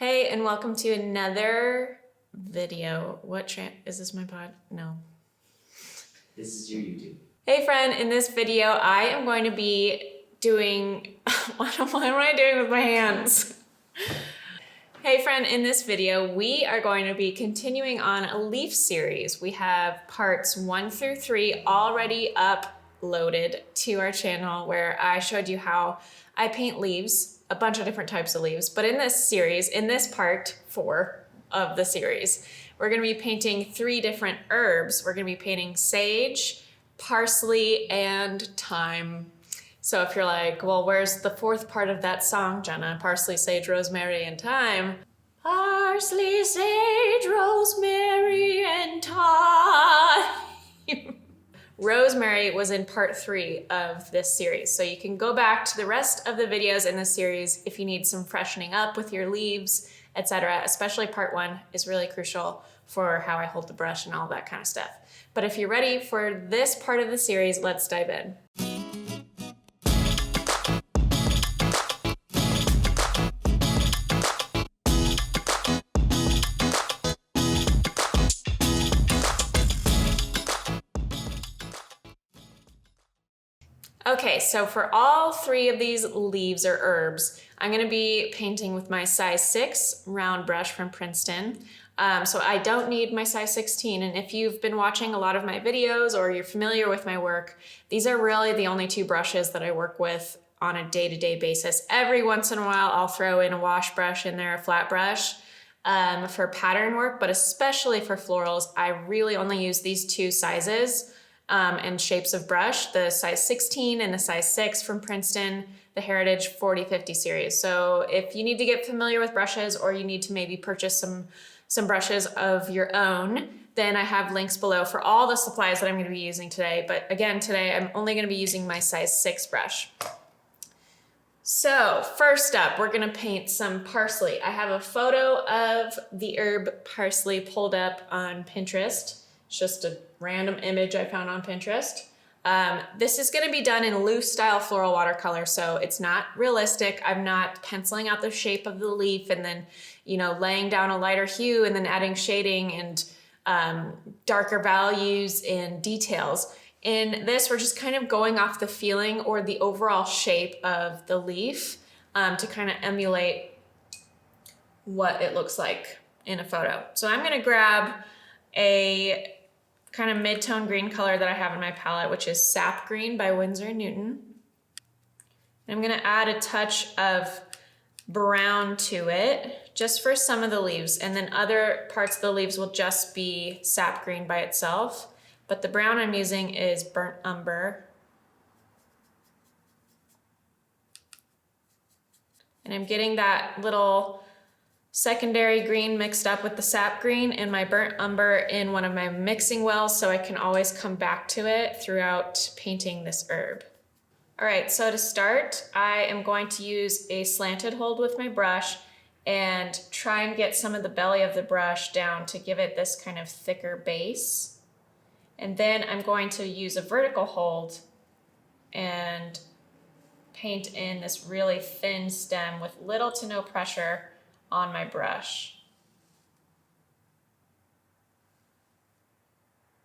Hey, and welcome to another video. Is this my pod? No. This is your YouTube. Hey friend, in this video, I am going to be doing, what am I doing with my hands? Hey friend, in this video, we are going to be continuing on a leaf series. We have parts 1 through 3 already uploaded to our channel where I showed you how I paint leaves, a bunch of different types of leaves. But in this series, in this part 4 of the series, we're gonna be painting 3 different herbs. We're gonna be painting sage, parsley, and thyme. So if you're like, well, where's the 4th part of that song, Jenna? Parsley, sage, rosemary, and thyme. Parsley, sage, rosemary, and thyme. Rosemary was in part 3 of this series. So you can go back to the rest of the videos in this series if you need some freshening up with your leaves, etc. Especially part 1 is really crucial for how I hold the brush and all that kind of stuff. But if you're ready for this part of the series, let's dive in. Okay, so for all 3 of these leaves or herbs, I'm gonna be painting with my size 6 round brush from Princeton. So I don't need my size 16, and if you've been watching a lot of my videos or you're familiar with my work, these are really the only 2 brushes that I work with on a day-to-day basis. Every once in a while, I'll throw in a wash brush in there, a flat brush, for pattern work, but especially for florals, I really only use these 2 sizes. And shapes of brush, the size 16 and the size 6 from Princeton, the Heritage 4050 series. So if you need to get familiar with brushes or you need to maybe purchase some brushes of your own, then I have links below for all the supplies that I'm going to be using today. But again, today I'm only going to be using my size 6 brush. So first up, we're going to paint some parsley. I have a photo of the herb parsley pulled up on Pinterest. It's just a random image I found on Pinterest. This is going to be done in loose style floral watercolor, so it's not realistic. I'm not penciling out the shape of the leaf and then, laying down a lighter hue and then adding shading and darker values and details. In this, we're just kind of going off the feeling or the overall shape of the leaf to kind of emulate what it looks like in a photo. So I'm going to grab a kind of mid-tone green color that I have in my palette, which is Sap Green by Winsor & Newton. I'm gonna add a touch of brown to it, just for some of the leaves, and then other parts of the leaves will just be sap green by itself. But the brown I'm using is burnt umber. And I'm getting that little secondary green mixed up with the sap green and my burnt umber in one of my mixing wells so I can always come back to it throughout painting this herb. All right, so to start, I am going to use a slanted hold with my brush and try and get some of the belly of the brush down to give it this kind of thicker base. And then I'm going to use a vertical hold and paint in this really thin stem with little to no pressure on my brush.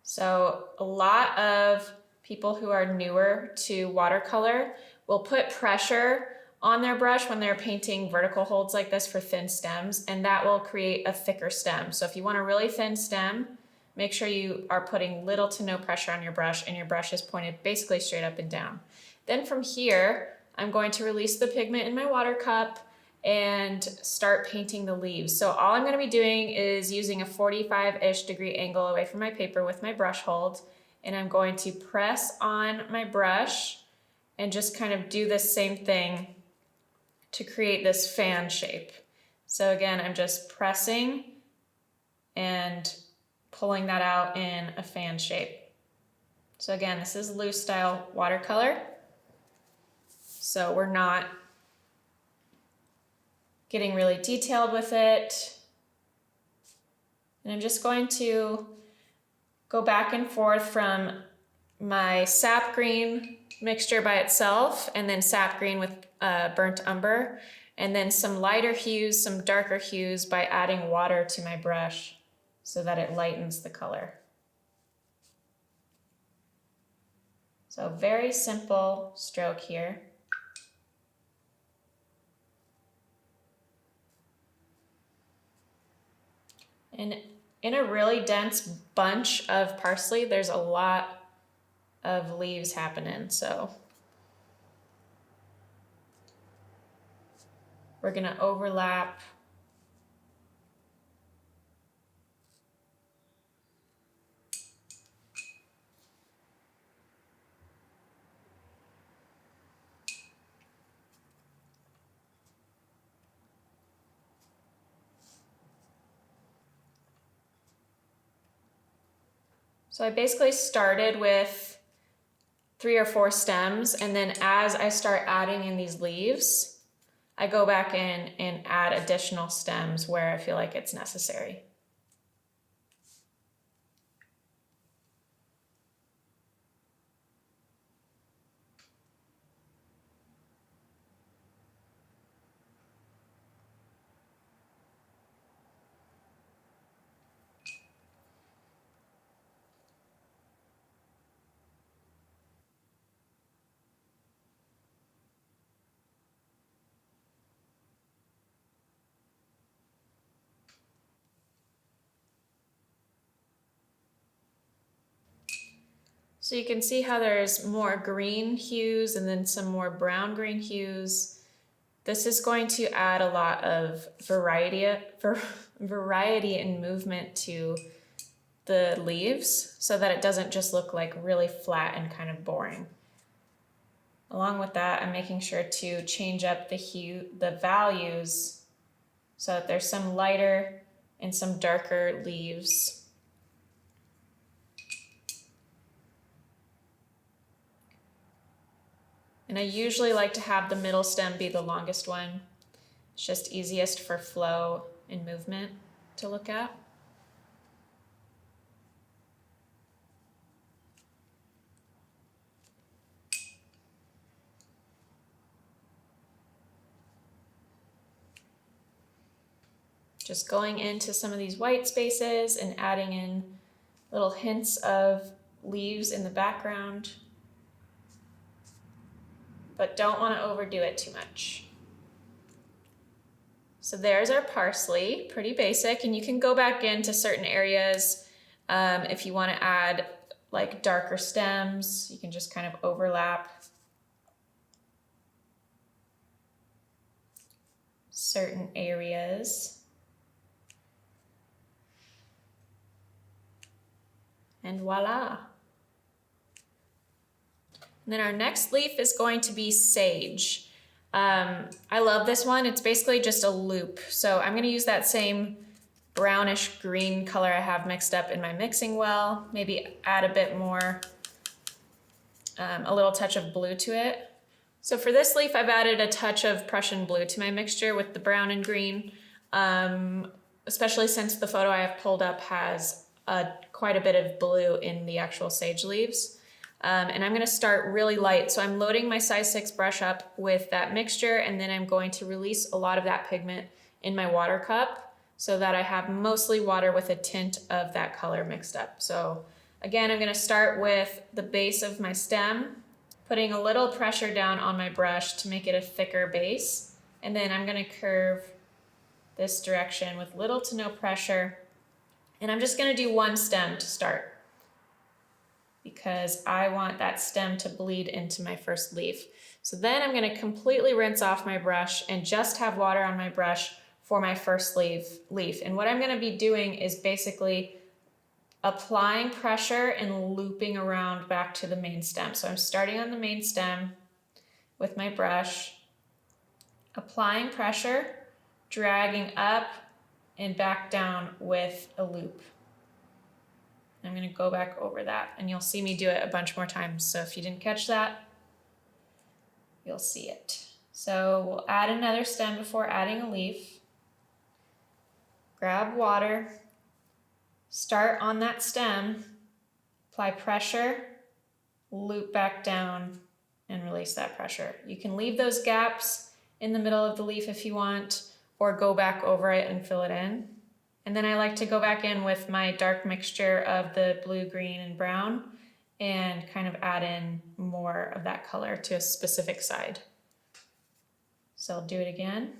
So a lot of people who are newer to watercolor will put pressure on their brush when they're painting vertical holds like this for thin stems, and that will create a thicker stem. So if you want a really thin stem, make sure you are putting little to no pressure on your brush and your brush is pointed basically straight up and down. Then from here, I'm going to release the pigment in my water cup and start painting the leaves. So all I'm going to be doing is using a 45-ish degree angle away from my paper with my brush hold, and I'm going to press on my brush and just kind of do this same thing to create this fan shape. So again, I'm just pressing and pulling that out in a fan shape. So again, this is loose style watercolor, so we're not getting really detailed with it. And I'm just going to go back and forth from my sap green mixture by itself and then sap green with burnt umber. and then some lighter hues, some darker hues by adding water to my brush so that it lightens the color. So very simple stroke here. And in a really dense bunch of parsley, there's a lot of leaves happening, so we're gonna overlap So I basically started with 3 or 4 stems, and then as I start adding in these leaves, I go back in and add additional stems where I feel like it's necessary. So you can see how there's more green hues and then some more brown green hues. This is going to add a lot of variety and movement to the leaves so that it doesn't just look like really flat and kind of boring. Along with that, I'm making sure to change up the values so that there's some lighter and some darker leaves. And I usually like to have the middle stem be the longest one. It's just easiest for flow and movement to look at. Just going into some of these white spaces and adding in little hints of leaves in the background, but don't want to overdo it too much. So there's our parsley, pretty basic, and you can go back into certain areas if you want to add like darker stems. You can just kind of overlap certain areas. And voila. And then our next leaf is going to be sage. I love this one. It's basically just a loop. So I'm going to use that same brownish green color I have mixed up in my mixing well. Maybe add a bit more, a little touch of blue to it. So for this leaf, I've added a touch of Prussian blue to my mixture with the brown and green, especially since the photo I have pulled up has quite a bit of blue in the actual sage leaves. And I'm going to start really light. So I'm loading my size 6 brush up with that mixture, and then I'm going to release a lot of that pigment in my water cup so that I have mostly water with a tint of that color mixed up. So again, I'm going to start with the base of my stem, putting a little pressure down on my brush to make it a thicker base. And then I'm going to curve this direction with little to no pressure. And I'm just going to do one stem to start, because I want that stem to bleed into my first leaf. So then I'm going to completely rinse off my brush and just have water on my brush for my first leaf. And what I'm going to be doing is basically applying pressure and looping around back to the main stem. So I'm starting on the main stem with my brush, applying pressure, dragging up and back down with a loop. I'm going to go back over that, and you'll see me do it a bunch more times. So if you didn't catch that, you'll see it. So we'll add another stem before adding a leaf. Grab water, start on that stem, apply pressure, loop back down, and release that pressure. You can leave those gaps in the middle of the leaf if you want, or go back over it and fill it in. And then I like to go back in with my dark mixture of the blue, green, and brown and kind of add in more of that color to a specific side. So I'll do it again.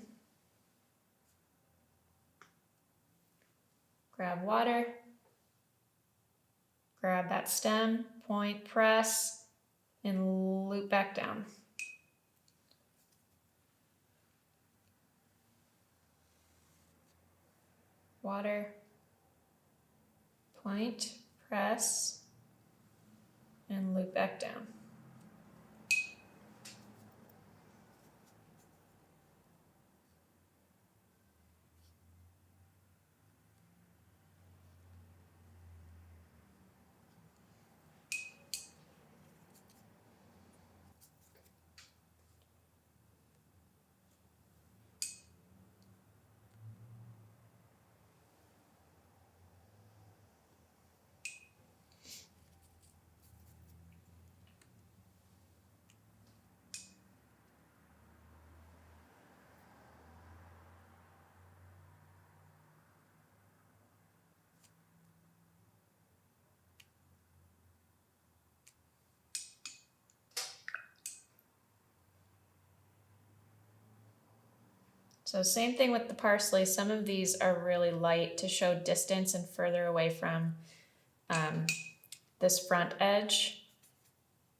Grab water, grab that stem, point, press, and loop back down. Water, point, press, and loop back down. So same thing with the parsley. Some of these are really light to show distance and further away from this front edge.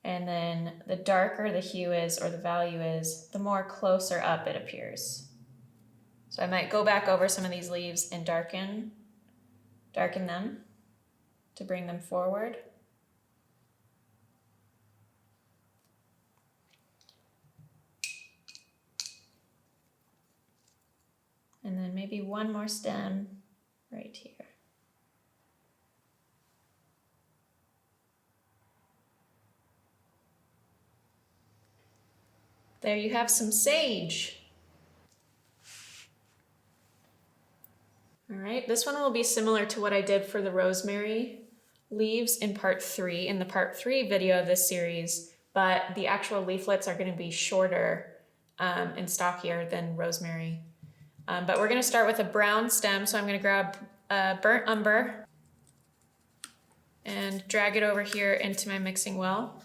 And then the darker the hue is or the value is, the more closer up it appears. So I might go back over some of these leaves and darken them to bring them forward. And then maybe one more stem right here. There you have some sage. All right, this one will be similar to what I did for the rosemary leaves in part 3, in the part 3 video of this series, but the actual leaflets are going to be shorter and stockier than rosemary. But we're going to start with a brown stem, so I'm going to grab burnt umber and drag it over here into my mixing well.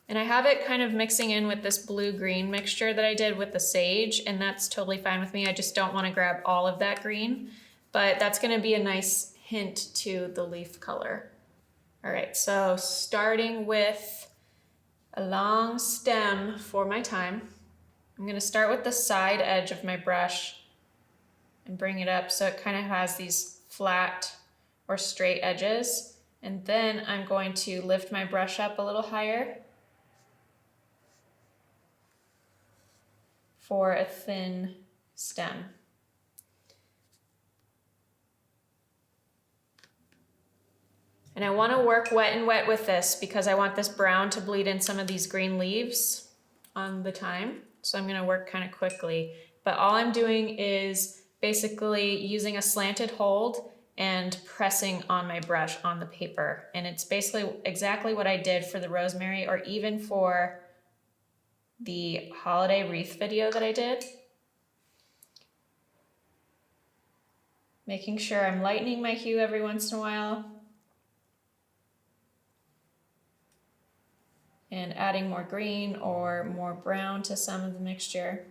And I have it kind of mixing in with this blue-green mixture that I did with the sage, and that's totally fine with me. I just don't want to grab all of that green, but that's going to be a nice hint to the leaf color. All right, so starting with a long stem for my thyme, I'm going to start with the side edge of my brush and bring it up so it kind of has these flat or straight edges. And then I'm going to lift my brush up a little higher for a thin stem. And I want to work wet and wet with this because I want this brown to bleed in some of these green leaves on the thyme. So I'm going to work kind of quickly. But all I'm doing is basically using a slanted hold and pressing on my brush on the paper. And it's basically exactly what I did for the rosemary or even for the holiday wreath video that I did. Making sure I'm lightening my hue every once in a while. And adding more green or more brown to some of the mixture.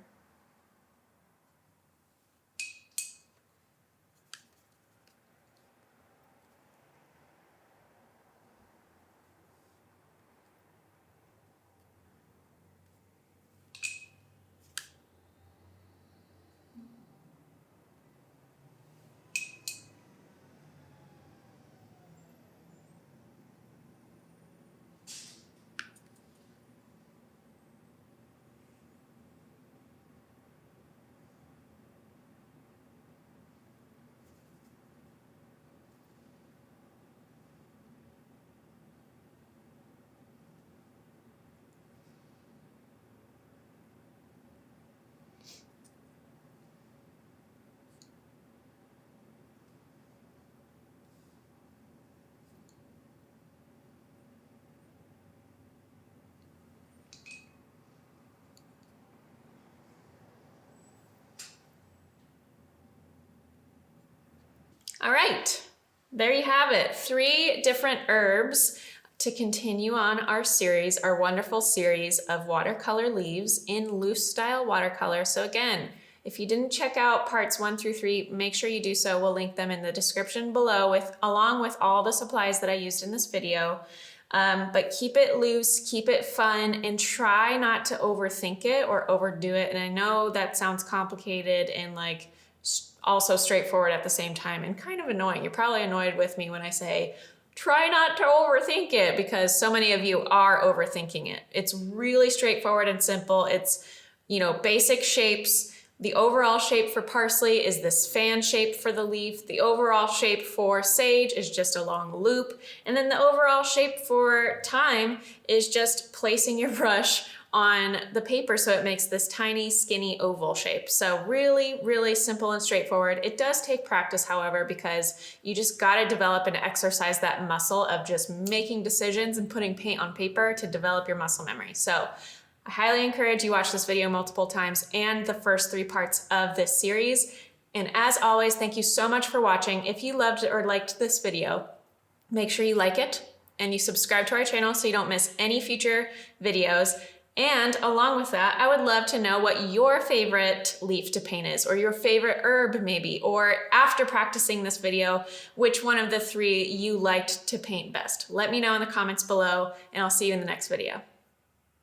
All right, there you have it. 3 different herbs to continue on our series, our wonderful series of watercolor leaves in loose style watercolor. So again, if you didn't check out parts 1 through 3, make sure you do so. We'll link them in the description below along with all the supplies that I used in this video. But keep it loose, keep it fun, and try not to overthink it or overdo it. And I know that sounds complicated and like also straightforward at the same time and kind of annoying. You're probably annoyed with me when I say, try not to overthink it, because so many of you are overthinking it. It's really straightforward and simple. It's, basic shapes. The overall shape for parsley is this fan shape for the leaf. The overall shape for sage is just a long loop. And then the overall shape for thyme is just placing your brush on the paper so it makes this tiny, skinny oval shape. So really, really simple and straightforward. It does take practice, however, because you just gotta develop and exercise that muscle of just making decisions and putting paint on paper to develop your muscle memory. So I highly encourage you watch this video multiple times and the first 3 parts of this series. And as always, thank you so much for watching. If you loved or liked this video, make sure you like it and you subscribe to our channel so you don't miss any future videos. And along with that, I would love to know what your favorite leaf to paint is, or your favorite herb maybe, or after practicing this video, which one of the 3 you liked to paint best. Let me know in the comments below, and I'll see you in the next video.